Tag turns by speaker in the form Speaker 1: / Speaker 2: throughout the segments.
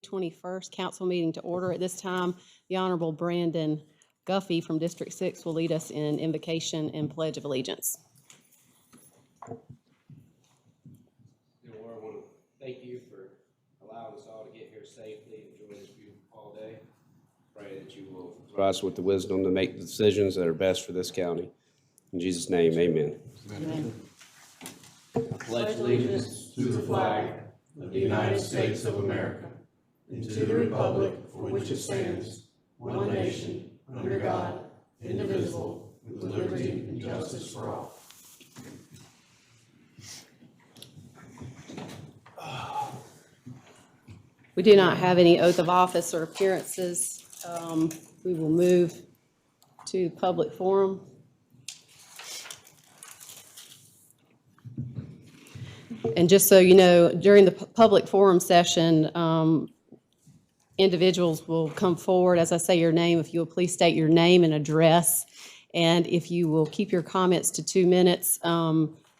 Speaker 1: 21st council meeting to order. At this time, the Honorable Brandon Guffey from District 6 will lead us in invocation and pledge of allegiance.
Speaker 2: Lord, I want to thank you for allowing us all to get here safely and enjoy this beautiful fall day. Pray that you will provide us with the wisdom to make the decisions that are best for this county. In Jesus' name, amen.
Speaker 1: Amen.
Speaker 2: I pledge allegiance
Speaker 3: to the flag of the United States of America and to the republic for which it stands, one nation, under God, indivisible, with liberty and justice for all.
Speaker 1: We do not have any oath of office or appearances. We will move to public forum. And just so you know, during the public forum session, individuals will come forward. As I say your name, if you will please state your name and address. And if you will keep your comments to 2 minutes,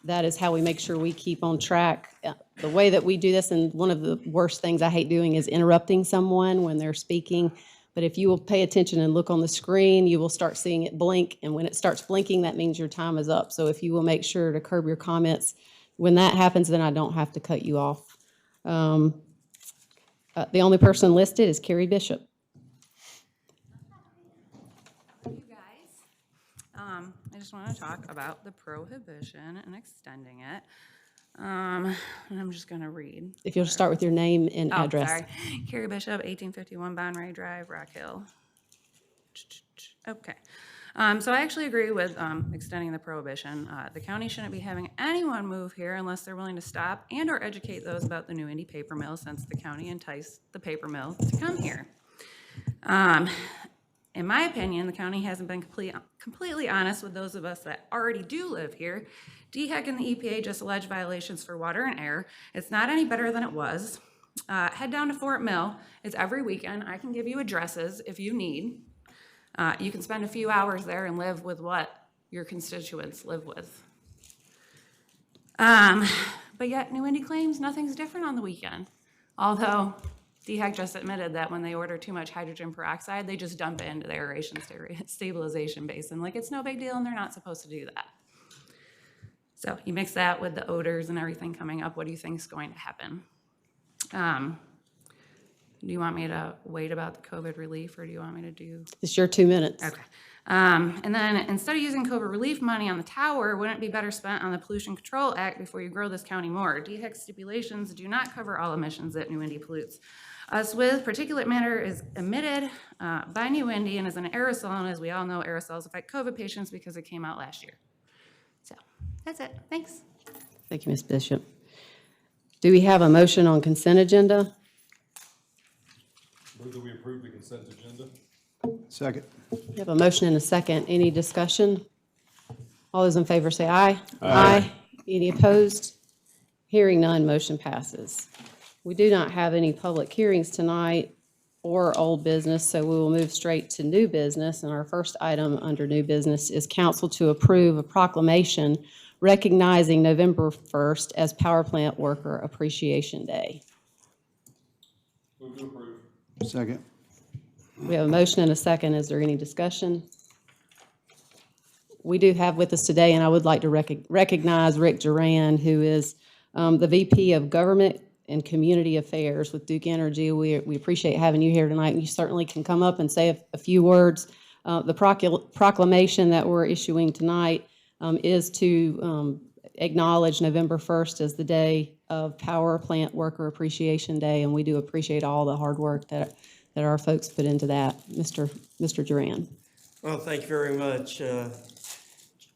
Speaker 1: that is how we make sure we keep on track. The way that we do this, and one of the worst things I hate doing is interrupting someone when they're speaking. But if you will pay attention and look on the screen, you will start seeing it blink. And when it starts blinking, that means your time is up. So if you will make sure to curb your comments, when that happens, then I don't have to cut you off. The only person listed is Carrie Bishop.
Speaker 4: You guys, I just want to talk about the prohibition and extending it. And I'm just going to read.
Speaker 1: If you'll start with your name and
Speaker 4: Oh,
Speaker 1: address.
Speaker 4: sorry. Carrie Bishop, 1851 Bonray Drive, Rock Hill. Okay. So I actually agree with extending the prohibition. The county shouldn't be having anyone move here unless they're willing to stop and or educate those about the new Indy paper mill, since the county enticed the paper mill to come here. In my opinion, the county hasn't been completely honest with those of us that already do live here. DHEC and the EPA just alleged violations for water and air. It's not any better than it was. Head down to Fort Mill. It's every weekend. I can give you addresses if you need. You can spend a few hours there and live with what your constituents live with. But yet New Indy claims nothing's different on the weekend. Although DHEC just admitted that when they order too much hydrogen peroxide, they just dump it into the aeration stabilization basin. Like it's no big deal and they're not supposed to do that. So you mix that with the odors and everything coming up, what do you think is going to happen? Do you want me to wait about the COVID relief, or do you want me to do?
Speaker 1: It's your 2 minutes.
Speaker 4: Okay. And then instead of using COVID relief money on the tower, wouldn't it be better spent on the Pollution Control Act before you grow this county more? DHEC stipulations do not cover all emissions that New Indy pollutes us with. Particulate matter is emitted by New Indy and is an aerosol, and as we all know, aerosols affect COVID patients because it came out last year. So that's it. Thanks.
Speaker 1: Thank you, Ms. Bishop. Do we have a motion on consent agenda?
Speaker 5: Move that we approve the consent agenda.
Speaker 3: Second.
Speaker 1: We have a motion and a second. Any discussion? All those in favor say aye. Aye. Any opposed? Hearing none, motion passes. We do not have any public hearings tonight or old business, so we will move straight to new business. And our first item under new business is council to approve a proclamation recognizing November 1st as Power Plant Worker Appreciation Day.
Speaker 5: Move to approve.
Speaker 3: Second.
Speaker 1: We have a motion and a second. Is there any discussion? We do have with us today, and I would like to recognize Rick Duran, who is the VP of Government and Community Affairs with Duke Energy. We appreciate having you here tonight, and you certainly can come up and say a few words. The proclamation that we're issuing tonight is to acknowledge November 1st as the day of Power Plant Worker Appreciation Day, and we do appreciate all the hard work that our folks put into that. Mr. Duran.
Speaker 6: Well, thank you very much,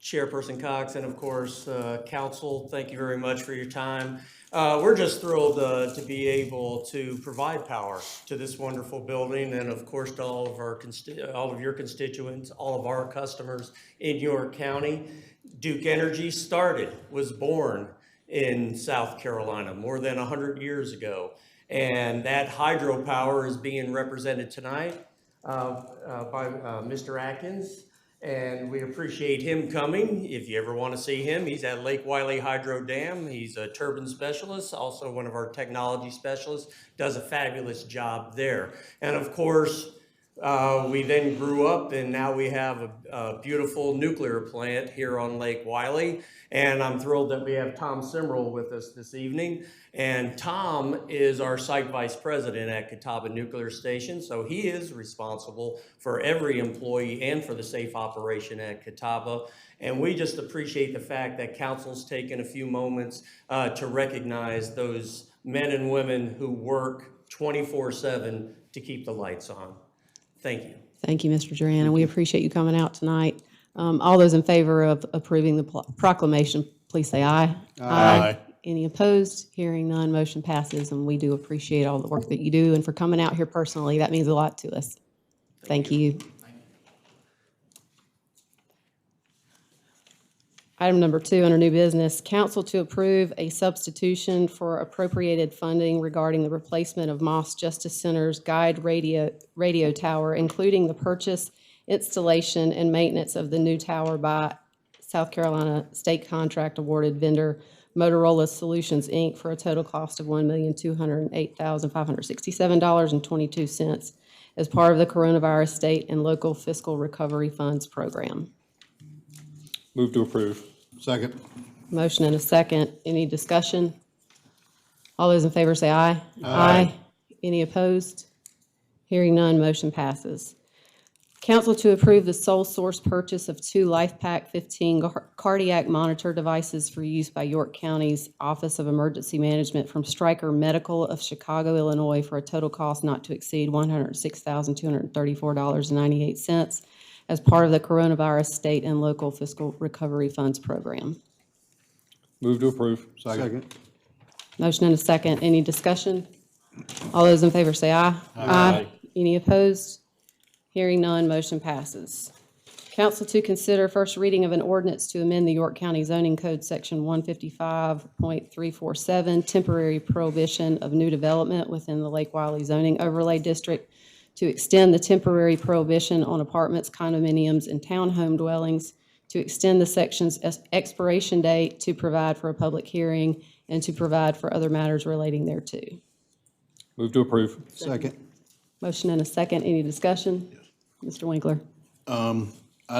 Speaker 6: Chairperson Cox, and of course, Council, thank you very much for your time. We're just thrilled to be able to provide power to this wonderful building, and of course to all of your constituents, all of our customers in York County. Duke Energy was born in South Carolina more than 100 years ago, and that hydropower is being represented tonight by Mr. Atkins. And we appreciate him coming. If you ever want to see him, he's at Lake Wiley Hydro Dam. He's a turbine specialist, also one of our technology specialists, does a fabulous job there. And of course, we then grew up and now we have a beautiful nuclear plant here on Lake Wiley. And I'm thrilled that we have Tom Simrel with us this evening. And Tom is our site vice president at Catawba Nuclear Station. So he is responsible for every employee and for the safe operation at Catawba. And we just appreciate the fact that council's taken a few moments to recognize those men and women who work 24/7 to keep the lights on. Thank you.
Speaker 1: Thank you, Mr. Duran, and we appreciate you coming out tonight. All those in favor of approving the proclamation, please say aye.
Speaker 3: Aye.
Speaker 1: Any opposed? Hearing none, motion passes, and we do appreciate all the work that you do and for coming out here personally. That means a lot to us. Thank you. Item number 2 under new business, council to approve a substitution for appropriated funding regarding the replacement of Moss Justice Center's guide radio tower, including the purchase, installation, and maintenance of the new tower by South Carolina State Contract Awarded vendor Motorola Solutions, Inc. for a total cost of $1,208,567.22 as part of the Coronavirus State and Local Fiscal Recovery Funds Program.
Speaker 5: Move to approve.
Speaker 3: Second.
Speaker 1: Motion and a second. Any discussion? All those in favor say aye.
Speaker 3: Aye.
Speaker 1: Any opposed? Hearing none, motion passes. Council to approve the sole source purchase of 2 LifePak 15 cardiac monitor devices for use by York County's Office of Emergency Management from Stryker Medical of Chicago, Illinois, for a total cost not to exceed $106,234.98 as part of the Coronavirus State and Local Fiscal Recovery Funds Program.
Speaker 5: Move to approve.
Speaker 3: Second.
Speaker 1: Motion and a second. Any discussion? All those in favor say aye. Aye. Any opposed? Hearing none, motion passes. Council to consider first reading of an ordinance to amend the York County Zoning Code, Section 155.347, temporary prohibition of new development within the Lake Wiley Zoning Overlay District to extend the temporary prohibition on apartments, condominiums, and townhome dwellings, to extend the section's expiration date, to provide for a public hearing, and to provide for other matters relating thereto.
Speaker 5: Move to approve.
Speaker 3: Second.
Speaker 1: Motion and a second. Any discussion? Mr. Winkler.
Speaker 3: I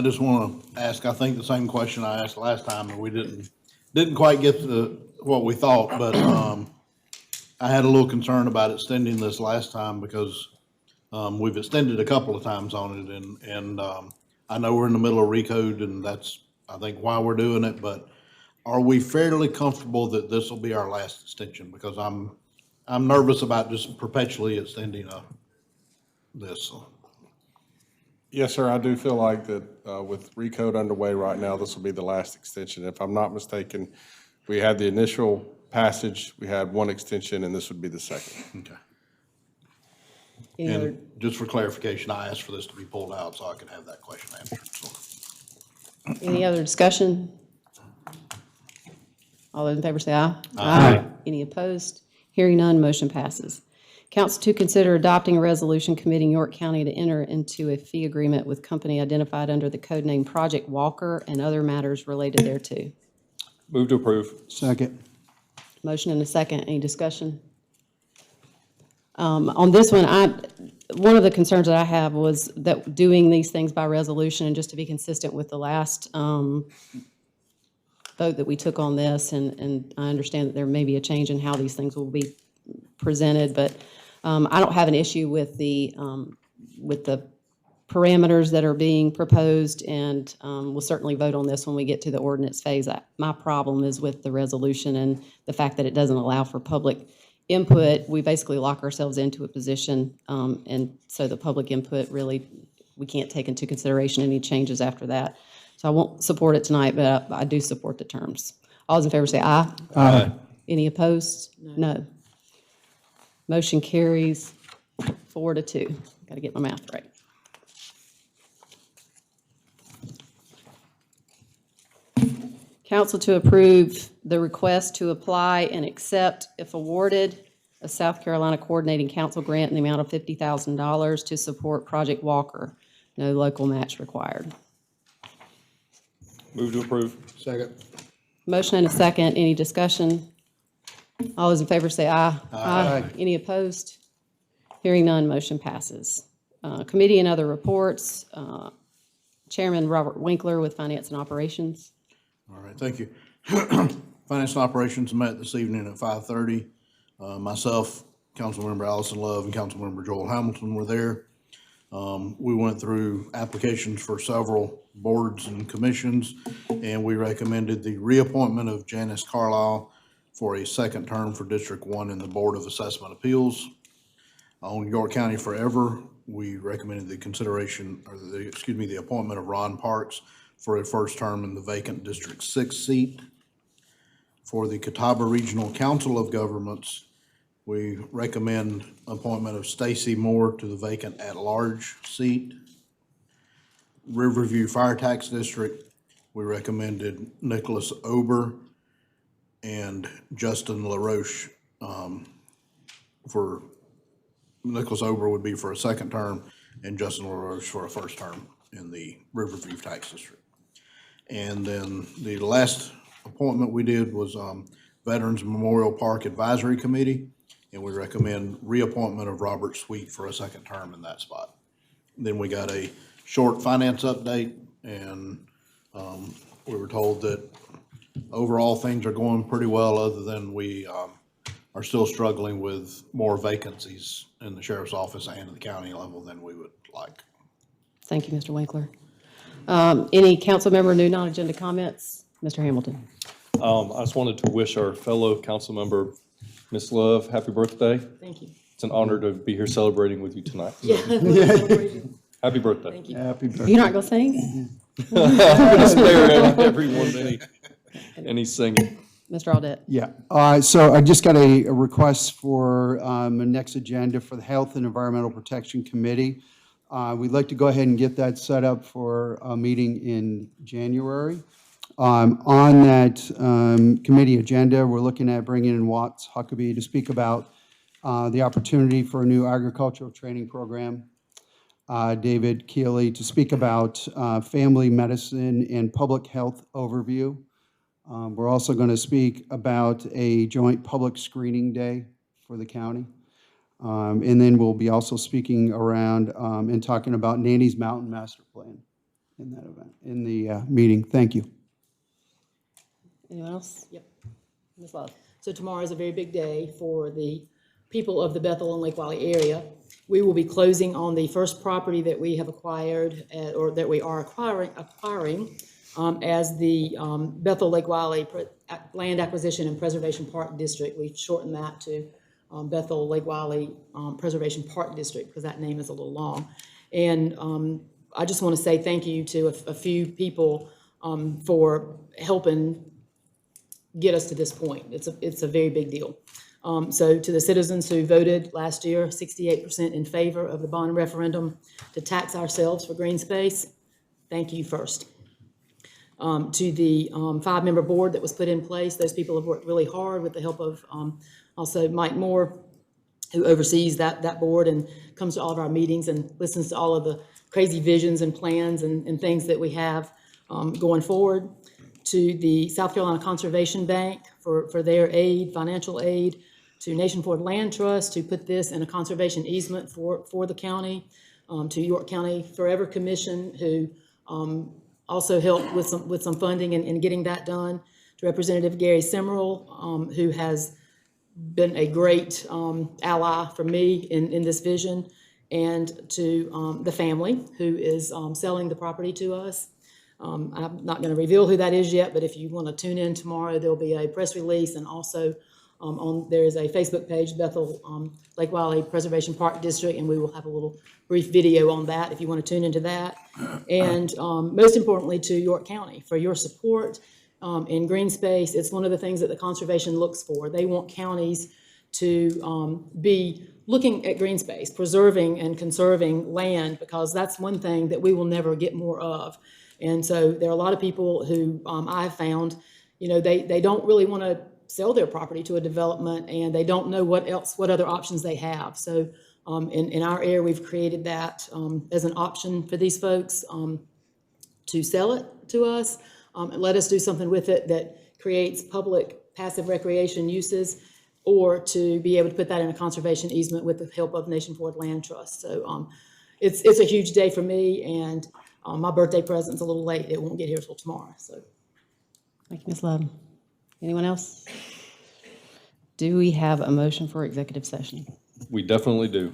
Speaker 3: just want to ask, I think the same question I asked last time, and we didn't quite get to what we thought, but I had a little concern about extending this last time because we've extended a couple of times on it, and I know we're in the middle of recode, and that's, I think, why we're doing it, but are we fairly comfortable that this will be our last extension? Because I'm nervous about just perpetually extending this.
Speaker 5: Yes, sir, I do feel like that with recode underway right now, this will be the last extension. If I'm not mistaken, we had the initial passage, we had 1 extension, and this would be the second.
Speaker 3: Okay.
Speaker 1: Any other-
Speaker 3: And just for clarification, I asked for this to be pulled out so I could have that question answered. So,
Speaker 1: Any other discussion? All those in favor say aye.
Speaker 3: Aye.
Speaker 1: Any opposed? Hearing none, motion passes. Council to consider adopting a resolution committing York County to enter into a fee agreement with company identified under the code name Project Walker and other matters related thereto.
Speaker 5: Move to approve.
Speaker 3: Second.
Speaker 1: Motion and a second. Any discussion? On this one, one of the concerns that I have was that doing these things by resolution, and just to be consistent with the last vote that we took on this, and I understand that there may be a change in how these things will be presented, but I don't have an issue with the parameters that are being proposed, and we'll certainly vote on this when we get to the ordinance phase. My problem is with the resolution and the fact that it doesn't allow for public input. We basically lock ourselves into a position, and so the public input really, we can't take into consideration any changes after that. So I won't support it tonight, but I do support the terms. All those in favor say aye.
Speaker 3: Aye.
Speaker 1: Any opposed? No. Motion carries 4-2. Got to get my math right. Council to approve the request to apply and accept, if awarded, a South Carolina Coordinating Council grant in the amount of $50,000 to support Project Walker. No local match required.
Speaker 7: Move to approve.
Speaker 3: Second.
Speaker 1: Motion and a second. Any discussion? All those in favor say aye.
Speaker 3: Aye.
Speaker 1: Any opposed? Hearing none, motion passes. Committee and other reports. Chairman Robert Winkler with Finance and Operations.
Speaker 3: All right, thank you. Finance and Operations met this evening at 5:30. Myself, Councilmember Allison Love, and Councilmember Joel Hamilton were there. We went through applications for several boards and commissions, and we recommended the reappointment of Janice Carlisle for a second term for District 1 in the Board of Assessment Appeals. On York County Forever, we recommended the the appointment of Ron Parks for a first term in the vacant District 6 seat. For the Catawba Regional Council of Governments, we recommend appointment of Stacy Moore to the vacant at-large seat. Riverview Fire Tax District, we recommended Nicholas Ober and Justin LaRoche. For Nicholas Ober would be for a second term, and Justin LaRoche for a first term in the Riverview Tax District. And then the last appointment we did was Veterans Memorial Park Advisory Committee, and we recommend reappointment of Robert Sweet for a second term in that spot. Then we got a short finance update, and we were told that overall things are going pretty well, other than we are still struggling with more vacancies in the sheriff's office and in the county level than we would like.
Speaker 1: Thank you, Mr. Winkler. Any council member new non-agenda comments? Mr. Hamilton.
Speaker 7: I just wanted to wish our fellow council member, Ms. Love, happy birthday.
Speaker 8: Thank you.
Speaker 7: It's an honor to be here celebrating with you tonight. Happy birthday.
Speaker 8: Thank you.
Speaker 3: Happy
Speaker 1: You're not going to sing?
Speaker 7: I'm going to spare everyone any singing.
Speaker 1: Mr. Audette?
Speaker 9: Yeah, so I just got a request for a next agenda for the Health and Environmental Protection Committee. We'd like to go ahead and get that set up for a meeting in January. On that committee agenda, we're looking at bringing in Watts Huckabee to speak about the opportunity for a new agricultural training program. David Keeley to speak about family medicine and public health overview. We're also going to speak about a joint public screening day for the county. And then we'll be also speaking around and talking about Nanny's Mountain Master Plan in that event, in the meeting. Thank you.
Speaker 1: Anyone else?
Speaker 8: Yep.
Speaker 1: Ms. Love?
Speaker 8: So tomorrow is a very big day for the people of the Bethel and Lake Wylie area. We will be closing on the first property that we have acquired, or that we are acquiring as the Bethel Lake Wylie Land Acquisition and Preservation Park District. We've shortened that to Bethel Lake Wylie Preservation Park District because that name is a little long. And I just want to say thank you to a few people for helping get us to this point. It's a very big deal. So to the citizens who voted last year, 68% in favor of the bond referendum to tax ourselves for green space, thank you first. To the 5-member board that was put in place, those people have worked really hard with the help of also Mike Moore, who oversees that board and comes to all of our meetings and listens to all of the crazy visions and plans and things that we have going forward. To the South Carolina Conservation Bank for their aid, financial aid, to Nation Ford Land Trust to put this in a conservation easement for the county, to York County Forever Commission, who also helped with some funding in getting that done, to Representative Gary Simmerl, who has been a great ally for me in this vision, and to the family who is selling the property to us. I'm not going to reveal who that is yet, but if you want to tune in tomorrow, there'll be a press release, and also there is a Facebook page, Bethel Lake Wylie Preservation Park District, and we will have a little brief video on that if you want to tune into that. And most importantly, to York County for your support in green space. It's one of the things that the conservation looks for. They want counties to be looking at green space, preserving and conserving land, because that's one thing that we will never get more of. And so there are a lot of people who I've found, they don't really want to sell their property to a development, and they don't know what other options they have. So in our area, we've created that as an option for these folks to sell it to us, and let us do something with it that creates public passive recreation uses, or to be able to put that in a conservation easement with the help of Nation Forward Land Trust. So it's a huge day for me, and my birthday present's a little late. It won't get here till tomorrow, so.
Speaker 1: Thank you, Ms. Love. Anyone else? Do we have a motion for executive session?
Speaker 7: We definitely do.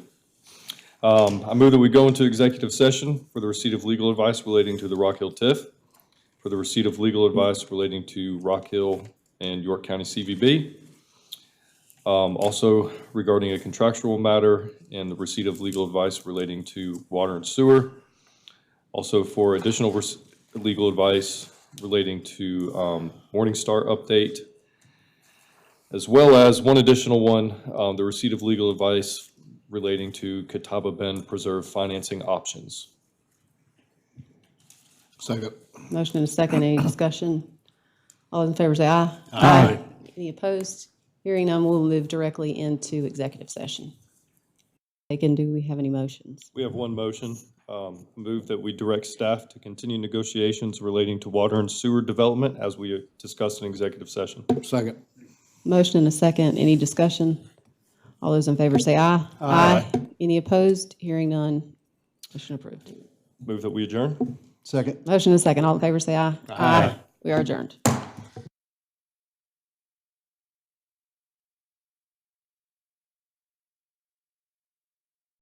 Speaker 7: I move that we go into executive session for the receipt of legal advice relating to the Rock Hill TIF, for the receipt of legal advice relating to Rock Hill and York County CVB, also regarding a contractual matter and the receipt of legal advice relating to water and sewer, also for additional legal advice relating to Morningstar update, as well as one additional one, the receipt of legal advice relating to Catawba Bend Preserve financing options.
Speaker 3: Second.
Speaker 1: Motion and a second. Any discussion? All those in favor say aye.
Speaker 3: Aye.
Speaker 1: Any opposed? Hearing none, we'll move directly into executive session. Again, do we have any motions?
Speaker 7: We have one motion, move that we direct staff to continue negotiations relating to water and sewer development as we discussed in executive session.
Speaker 3: Second.
Speaker 1: Motion and a second. Any discussion? All those in favor say aye. Aye. Any opposed? Hearing none. Motion approved.
Speaker 7: Move that we adjourn.
Speaker 9: Second.
Speaker 1: Motion and a second. All in favor say aye. Aye. We are adjourned.